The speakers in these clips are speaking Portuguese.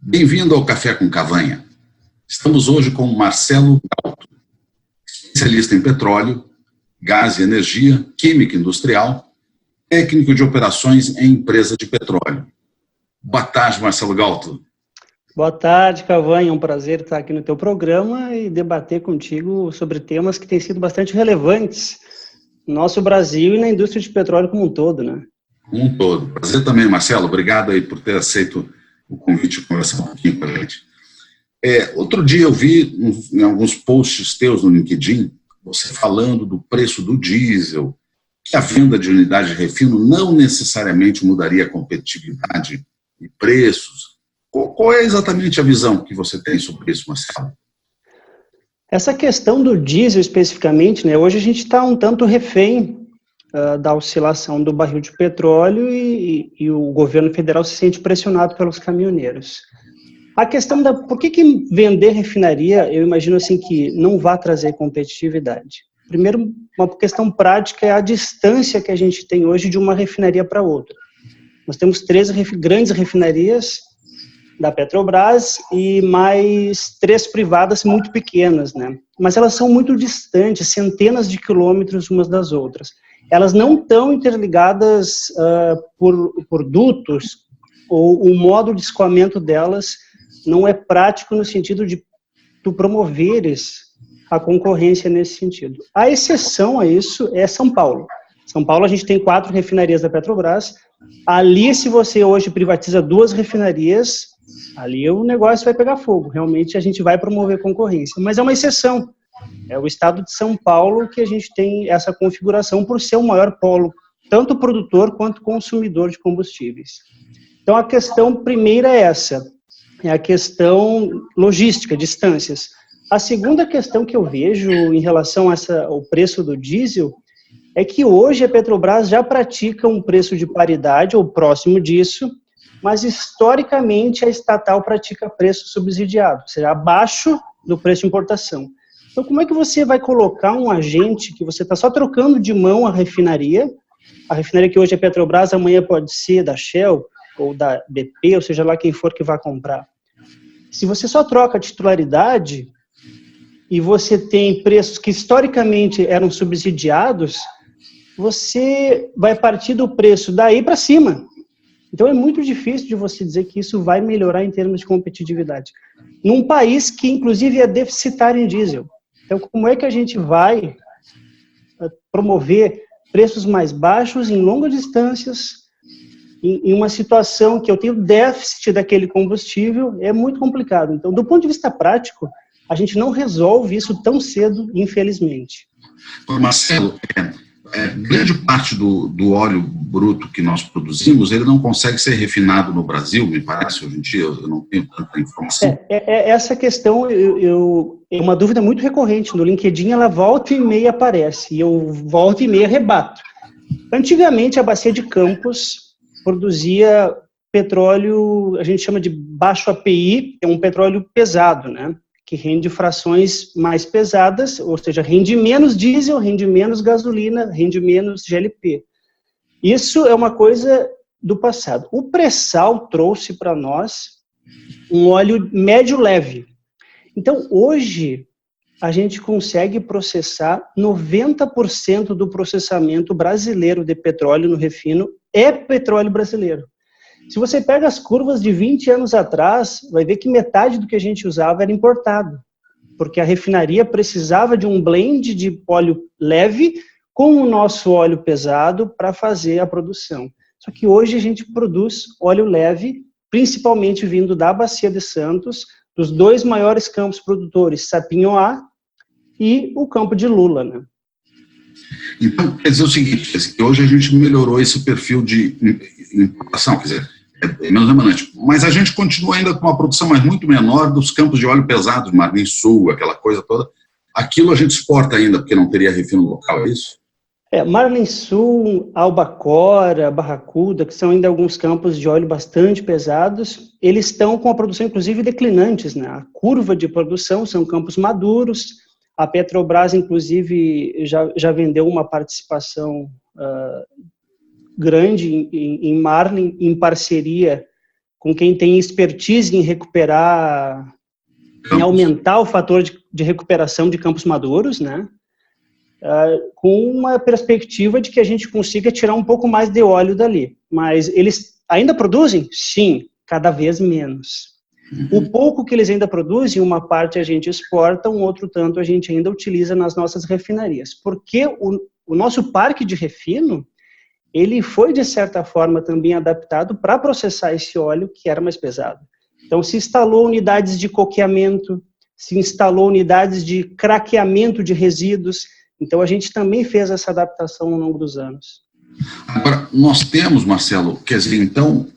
Bem-vindo ao Café com Cavanha. Estamos hoje com Marcelo Galto, especialista em petróleo, gás e energia, química industrial, técnico de operações em empresa de petróleo. Boa tarde, Marcelo Galto. Boa tarde, Cavanha. É um prazer estar aqui no teu programa e debater contigo sobre temas que têm sido bastante relevantes no nosso Brasil e na indústria de petróleo como um todo, né? Como um todo. Prazer também, Marcelo. Obrigado aí por ter aceito o convite de conversar um pouquinho com a gente. Outro dia eu vi em alguns posts teus no LinkedIn, você falando do preço do diesel, que a venda de unidade de refino não necessariamente mudaria a competitividade e preços. Qual é exatamente a visão que você tem sobre isso, Marcelo? Essa questão do diesel especificamente, né? Hoje a gente está um tanto refém da oscilação do barril de petróleo e o governo federal se sente pressionado pelos caminhoneiros. A questão por que vender refinaria, eu imagino assim que não vai trazer competitividade. Primeiro, uma questão prática é a distância que a gente tem hoje de uma refinaria para outra. Nós temos 13 grandes refinarias da Petrobras e mais 3 privadas muito pequenas, né? Mas elas são muito distantes, centenas de quilômetros umas das outras. Elas não estão interligadas por dutos, ou o modo de escoamento delas não é prático no sentido de tu promoveres a concorrência nesse sentido. A exceção a isso é São Paulo. São Paulo a gente tem 4 refinarias da Petrobras. Ali, se você hoje privatiza 2 refinarias, ali o negócio vai pegar fogo. Realmente a gente vai promover concorrência. Mas é uma exceção. É o estado de São Paulo que a gente tem essa configuração por ser o maior polo, tanto produtor quanto consumidor de combustíveis. Então a questão primeira é essa, é a questão logística, distâncias. A segunda questão que eu vejo em relação ao preço do diesel é que hoje a Petrobras já pratica um preço de paridade ou próximo disso, mas historicamente a estatal pratica preço subsidiado, ou seja, abaixo do preço de importação. Então, como é que você vai colocar um agente que você está só trocando de mão a refinaria que hoje é Petrobras, amanhã pode ser da Shell ou da BP, ou seja lá quem for que vai comprar. Se você só troca a titularidade e você tem preços que historicamente eram subsidiados, você vai partir do preço daí para cima. Então é muito difícil de você dizer que isso vai melhorar em termos de competitividade. Num país que inclusive é deficitário em diesel. Então como é que a gente vai promover preços mais baixos em longas distâncias, em uma situação que eu tenho déficit daquele combustível? É muito complicado. Então, do ponto de vista prático, a gente não resolve isso tão cedo, infelizmente. Marcelo, grande parte do óleo bruto que nós produzimos, ele não consegue ser refinado no Brasil, me parece, hoje em dia, eu não tenho tanta informação. Essa questão é uma dúvida muito recorrente. No LinkedIn, ela volta e meia aparece, e eu volta e meia rebato. Antigamente, a bacia de Campos produzia petróleo, a gente chama de baixo API, é um petróleo pesado, né? Que rende frações mais pesadas, ou seja, rende menos diesel, rende menos gasolina, rende menos GLP. Isso é uma coisa do passado. O pré-sal trouxe para nós um óleo médio-leve. Então, hoje, a gente consegue processar 90% do processamento brasileiro de petróleo no refino é petróleo brasileiro. Se você pega as curvas de 20 anos atrás, vai ver que metade do que a gente usava era importado, porque a refinaria precisava de um blend de óleo leve com o nosso óleo pesado para fazer a produção. Só que hoje a gente produz óleo leve, principalmente vindo da Bacia de Santos, dos 2 maiores campos produtores, Sapinhoá e o campo de Lula, né? Então, quer dizer o seguinte, que hoje a gente melhorou esse perfil de importação, quer dizer, é menos remanente, mas a gente continua ainda com uma produção muito menor dos campos de óleo pesado, Marlim Sul, aquela coisa toda. Aquilo a gente exporta ainda, porque não teria refino local, é isso? Marlim Sul, Albacora, Barracuda, que são ainda alguns campos de óleo bastante pesados, eles estão com a produção, inclusive, declinantes, né? A curva de produção são campos maduros. A Petrobras, inclusive, já vendeu uma participação grande em Marlim, em parceria com quem tem expertise em recuperar, em aumentar o fator de recuperação de campos maduros, né? Com uma perspectiva de que a gente consiga tirar um pouco mais de óleo dali. Mas eles ainda produzem? Sim, cada vez menos. O pouco que eles ainda produzem, uma parte a gente exporta, um outro tanto a gente ainda utiliza nas nossas refinarias. Porque o nosso parque de refino, ele foi, de certa forma, também adaptado para processar esse óleo que era mais pesado. Então, se instalou unidades de coqueamento, se instalou unidades de craqueamento de resíduos. Então, a gente também fez essa adaptação ao longo dos anos. Agora, nós temos, Marcelo, quer dizer, então,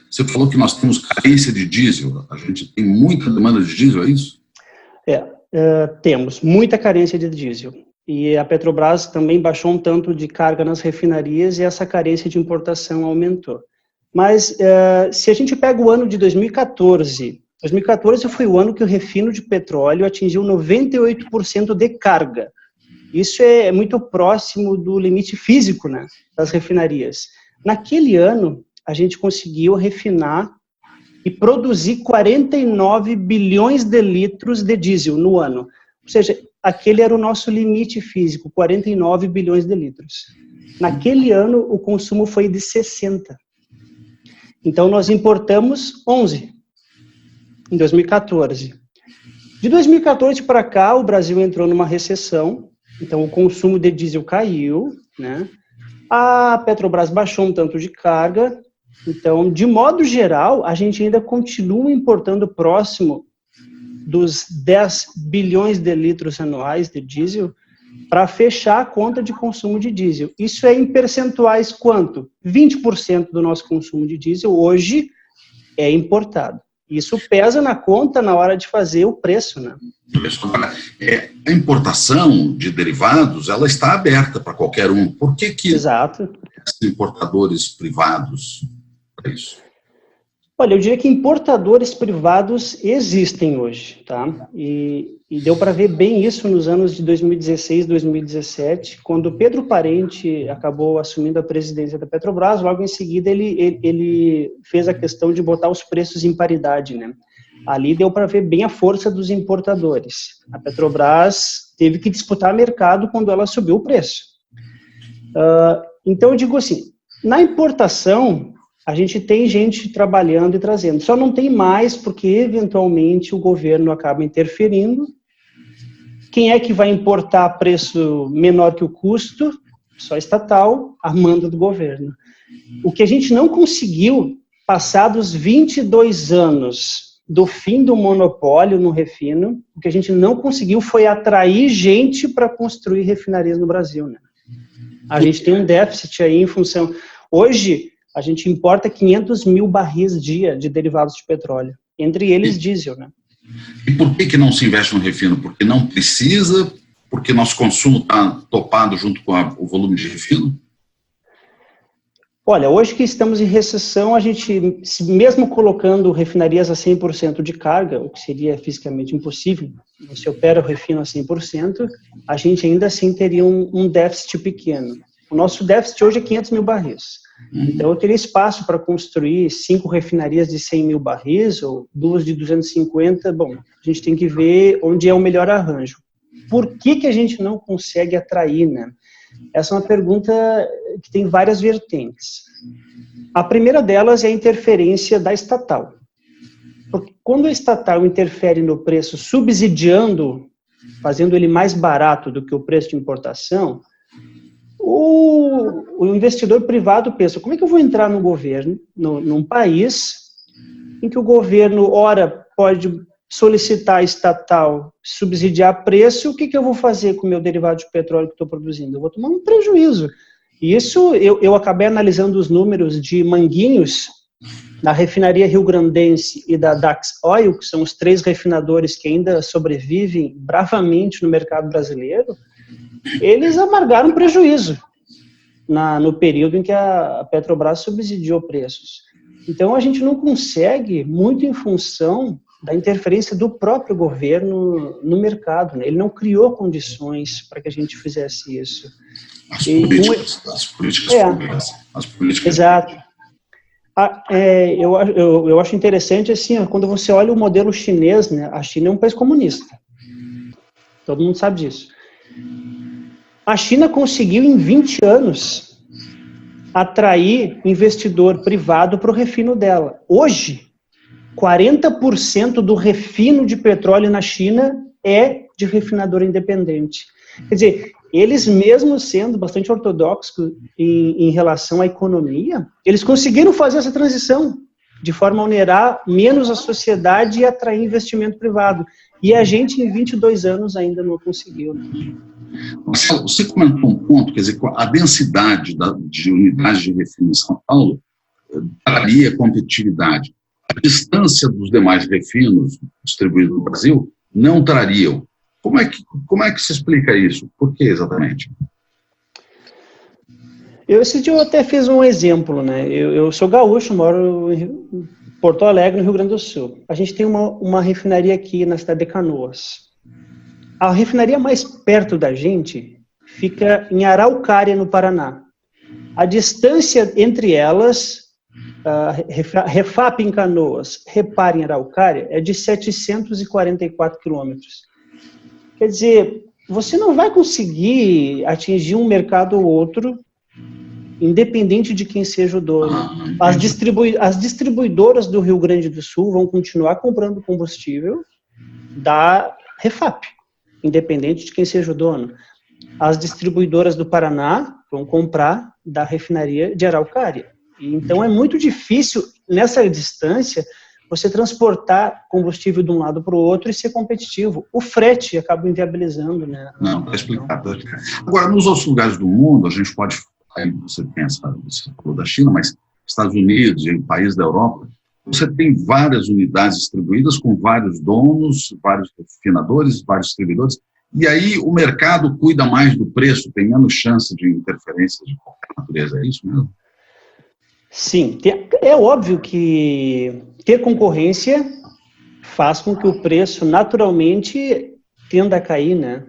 você falou que nós temos carência de diesel, a gente tem muita demanda de diesel, é isso? Temos muita carência de diesel. E a Petrobras também baixou um tanto de carga nas refinarias e essa carência de importação aumentou. Mas se a gente pega o ano de 2014 foi o ano que o refino de petróleo atingiu 98% de carga. Isso é muito próximo do limite físico, né, das refinarias. Naquele ano, a gente conseguiu refinar e produzir 49 bilhões de litros de diesel no ano. Ou seja, aquele era o nosso limite físico, 49 bilhões de litros. Naquele ano, o consumo foi de 60. Então, nós importamos 11 em 2014. De 2014 para cá, o Brasil entrou numa recessão, então o consumo de diesel caiu, né? A Petrobras baixou um tanto de carga, então, de modo geral, a gente ainda continua importando próximo dos 10 bilhões de litros anuais de diesel para fechar a conta de consumo de diesel. Isso é em percentuais quanto? 20% do nosso consumo de diesel hoje é importado. Isso pesa na conta na hora de fazer o preço, né? A importação de derivados, ela está aberta para qualquer um. Por que Exato. Importadores privados para isso? Olha, eu diria que importadores privados existem hoje, tá? E deu para ver bem isso nos anos de 2016, 2017, quando Pedro Parente acabou assumindo a presidência da Petrobras. Logo em seguida ele fez a questão de botar os preços em paridade, né? Ali deu para ver bem a força dos importadores. A Petrobras teve que disputar mercado quando ela subiu o preço. Então eu digo assim, na importação a gente tem gente trabalhando e trazendo, só não tem mais porque eventualmente o governo acaba interferindo. Quem é que vai importar a preço menor que o custo? Só estatal, a manda do governo. O que a gente não conseguiu, passados 22 anos do fim do monopólio no refino, o que a gente não conseguiu foi atrair gente para construir refinarias no Brasil, né? A gente tem um déficit aí em função... Hoje, a gente importa 500 mil barris dia de derivados de petróleo, entre eles diesel, né? E por que não se investe no refino? Porque não precisa? Porque nosso consumo está topado junto com o volume de refino? Olha, hoje que estamos em recessão, a gente, mesmo colocando refinarias a 100% de carga, o que seria fisicamente impossível, se opera o refino a 100%, a gente ainda assim teria um déficit pequeno. O nosso déficit hoje é 500 mil barris. Então, eu teria espaço para construir 5 refinarias de 100 mil barris ou 2 de 250. Bom, a gente tem que ver onde é o melhor arranjo. Por que a gente não consegue atrair, né? Essa é uma pergunta que tem várias vertentes. A primeira delas é a interferência da estatal. Porque quando a estatal interfere no preço subsidiando, fazendo ele mais barato do que o preço de importação, o investidor privado pensa, como é que eu vou entrar no governo, num país em que o governo, ora, pode solicitar a estatal subsidiar preço, o que eu vou fazer com o meu derivado de petróleo que estou produzindo? Eu vou tomar um prejuízo. E isso, eu acabei analisando os números de Manguinhos, da refinaria rio-grandense e da Dax Oil, que são os 3 refinadores que ainda sobrevivem bravamente no mercado brasileiro. Eles amargaram prejuízo no período em que a Petrobras subsidiou preços. Então, a gente não consegue, muito em função da interferência do próprio governo no mercado, né? Ele não criou condições para que a gente fizesse isso. As políticas públicas. Exato. Eu acho interessante, assim, quando você olha o modelo chinês, né, a China é um país comunista. Todo mundo sabe disso. A China conseguiu, em 20 anos, atrair investidor privado para o refino dela. Hoje, 40% do refino de petróleo na China é de refinador independente. Quer dizer, eles mesmo sendo bastante ortodoxos em relação à economia, eles conseguiram fazer essa transição de forma a onerar menos a sociedade e atrair investimento privado. E a gente, em 22 anos, ainda não conseguiu. Né? Marcelo, você comentou um ponto, quer dizer, a densidade de unidades de refino em São Paulo traria competitividade. A distância dos demais refinos distribuídos no Brasil não trariam. Como é que se explica isso? Por que exatamente? Esse dia eu até fiz um exemplo, né? Eu sou gaúcho, moro em Porto Alegre, no Rio Grande do Sul. A gente tem uma refinaria aqui na cidade de Canoas. A refinaria mais perto da gente fica em Araucária, no Paraná. A distância entre elas, Refap em Canoas, Repar em Araucária, é de 744 quilômetros. Quer dizer, você não vai conseguir atingir um mercado ou outro, independente de quem seja o dono. As distribuidoras do Rio Grande do Sul vão continuar comprando combustível da Refap, independente de quem seja o dono. As distribuidoras do Paraná vão comprar da refinaria de Araucária. Então é muito difícil, nessa distância, você transportar combustível de um lado para o outro e ser competitivo. O frete acaba inviabilizando, né? Não, está explicado. Agora, nos outros lugares do mundo, a gente pode, aí você pensa, você falou da China, mas Estados Unidos e países da Europa, você tem várias unidades distribuídas com vários donos, vários refinadores, vários distribuidores, e aí o mercado cuida mais do preço, tem menos chance de interferência de qualquer natureza, é isso mesmo? Sim, é óbvio que ter concorrência faz com que o preço naturalmente tenda a cair, né?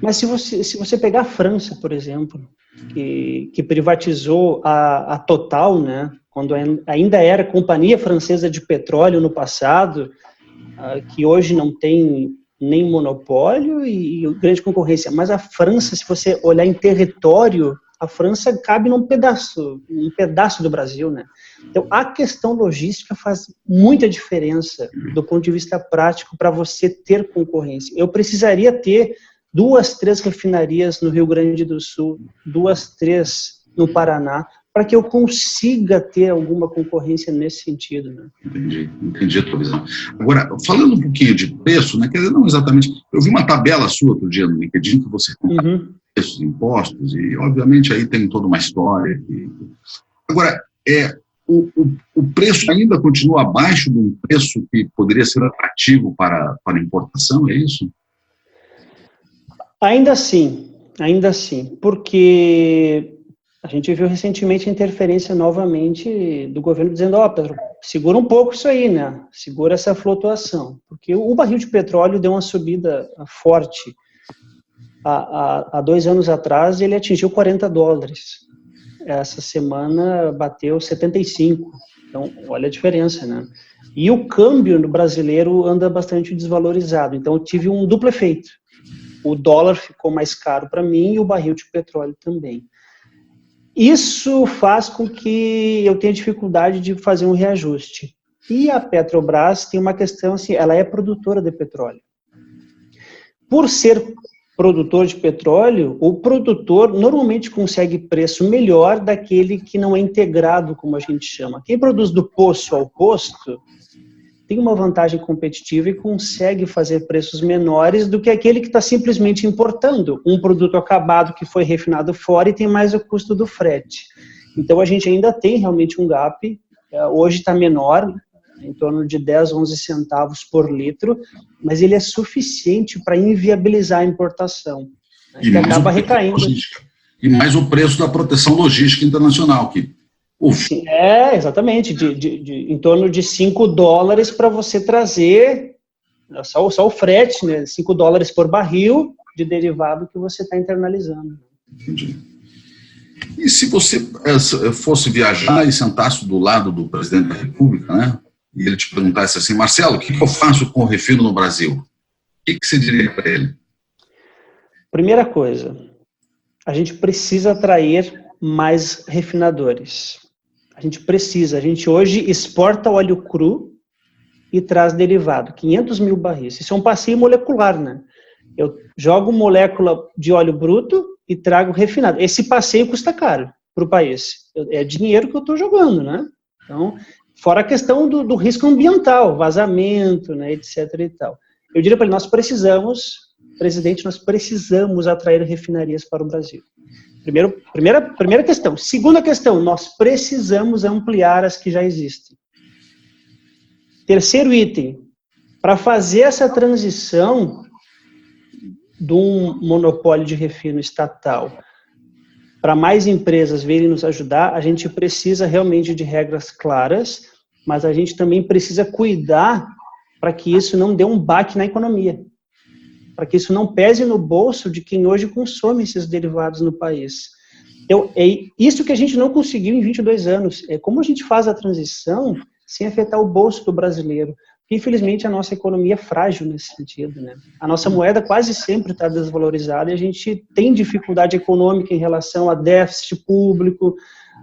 Mas se você pegar a França, por exemplo, que privatizou a Total, né? Quando ainda era Companhia Francesa de Petróleo no passado, que hoje não tem nem monopólio e grande concorrência. Mas a França, se você olhar em território, a França cabe num pedaço do Brasil, né? Então, a questão logística faz muita diferença do ponto de vista prático para você ter concorrência. Eu precisaria ter 2, 3 refinarias no Rio Grande do Sul, 2, 3 no Paraná, para que eu consiga ter alguma concorrência nesse sentido, né? Entendi a tua visão. Agora, falando um pouquinho de preço, né, quer dizer, não exatamente, eu vi uma tabela sua outro dia no LinkedIn que você compara preços, impostos, e obviamente aí tem toda uma história. Agora, o preço ainda continua abaixo de um preço que poderia ser atrativo para importação, é isso? Ainda assim, porque a gente viu recentemente a interferência novamente do governo dizendo, Pedro, segura um pouco isso aí, né? Segura essa flutuação, porque o barril de petróleo deu uma subida forte. Há 2 anos atrás ele atingiu $40. Essa semana bateu 75. Então, olha a diferença, né? E o câmbio no brasileiro anda bastante desvalorizado. Então, eu tive um duplo efeito. O dólar ficou mais caro para mim e o barril de petróleo também. Isso faz com que eu tenha dificuldade de fazer um reajuste. E a Petrobras tem uma questão assim, ela é produtora de petróleo. Por ser produtor de petróleo, o produtor normalmente consegue preço melhor daquele que não é integrado, como a gente chama. Quem produz do poço ao posto tem uma vantagem competitiva e consegue fazer preços menores do que aquele que está simplesmente importando um produto acabado que foi refinado fora e tem mais o custo do frete. Então, a gente ainda tem realmente um gap, hoje está menor, em torno de 10, 11 centavos por litro, mas ele é suficiente para inviabilizar a importação, né, que acaba recaindo. E mais o preço da proteção logística internacional, que sim, exatamente, em torno de $5 para você trazer, só o frete, né, $5 por barril de derivado que você está internalizando. Entendi. E se você fosse viajar e sentasse do lado do presidente da República, né, e ele te perguntasse assim, Marcelo, o que eu faço com o refino no Brasil? O que você diria para ele? Primeira coisa, a gente precisa atrair mais refinadores. A gente hoje exporta óleo cru e traz derivado, 500 mil barris. Isso é um passeio molecular, né? Eu jogo molécula de óleo bruto e trago refinado. Esse passeio custa caro para o país. É dinheiro que eu estou jogando, né? Então, fora a questão do risco ambiental, vazamento, né, etc. e tal. Eu diria para ele, presidente, nós precisamos atrair refinarias para o Brasil. Primeira questão. Segunda questão, nós precisamos ampliar as que já existem. Terceiro item, para fazer essa transição de um monopólio de refino estatal para mais empresas virem nos ajudar, a gente precisa realmente de regras claras, mas a gente também precisa cuidar para que isso não dê um baque na economia, para que isso não pese no bolso de quem hoje consome esses derivados no país. Então, é isso que a gente não conseguiu em 22 anos. É como a gente faz a transição sem afetar o bolso do brasileiro. Porque, infelizmente, a nossa economia é frágil nesse sentido, né? A nossa moeda quase sempre está desvalorizada e a gente tem dificuldade econômica em relação a déficit público,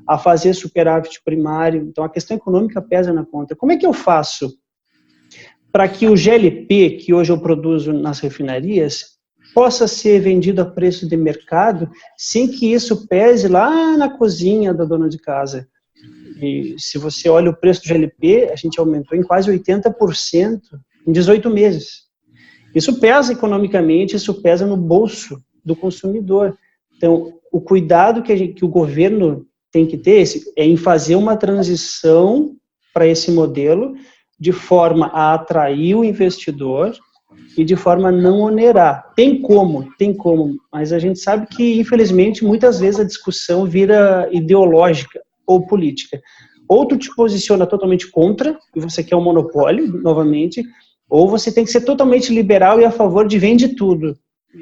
a fazer superávit primário. Então, a questão econômica pesa na conta. Como é que eu faço para que o GLP, que hoje eu produzo nas refinarias, possa ser vendido a preço de mercado, sem que isso pese lá na cozinha da dona de casa? E se você olha o preço do GLP, a gente aumentou em quase 80% em 18 meses. Isso pesa economicamente, isso pesa no bolso do consumidor. Então, o cuidado que o governo tem que ter é em fazer uma transição para esse modelo, de forma a atrair o investidor e de forma a não onerar. Tem como, mas a gente sabe que, infelizmente, muitas vezes a discussão vira ideológica ou política. Ou tu te posiciona totalmente contra, e você quer um monopólio, novamente, ou você tem que ser totalmente liberal e a favor de vende tudo.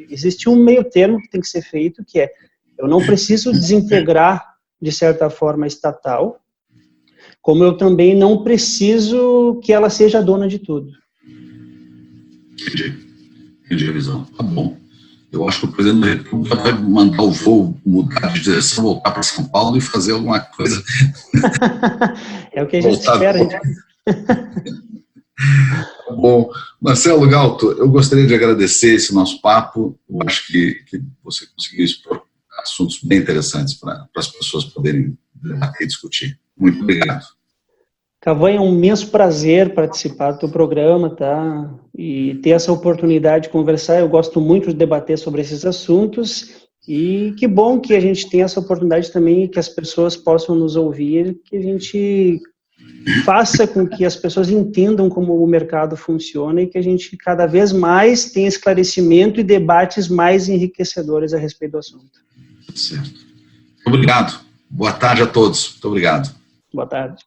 Existe um meio termo que tem que ser feito, que é, eu não preciso desintegrar, de certa forma, a estatal, como eu também não preciso que ela seja dona de tudo. Entendi a visão. Tá bom. Eu acho que o presidente da República vai mandar o voo mudar de direção, voltar para São Paulo e fazer alguma coisa. É o que a gente espera. Bom, Marcelo Galto, eu gostaria de agradecer esse nosso papo. Eu acho que você conseguiu expor assuntos bem interessantes para as pessoas poderem debater e discutir. Muito obrigado. Cavanha, é um imenso prazer participar do teu programa, tá? E ter essa oportunidade de conversar. Eu gosto muito de debater sobre esses assuntos e que bom que a gente tem essa oportunidade também, que as pessoas possam nos ouvir, que a gente faça com que as pessoas entendam como o mercado funciona e que a gente cada vez mais tenha esclarecimento e debates mais enriquecedores a respeito do assunto. Certo. Obrigado. Boa tarde a todos. Muito obrigado. Boa tarde.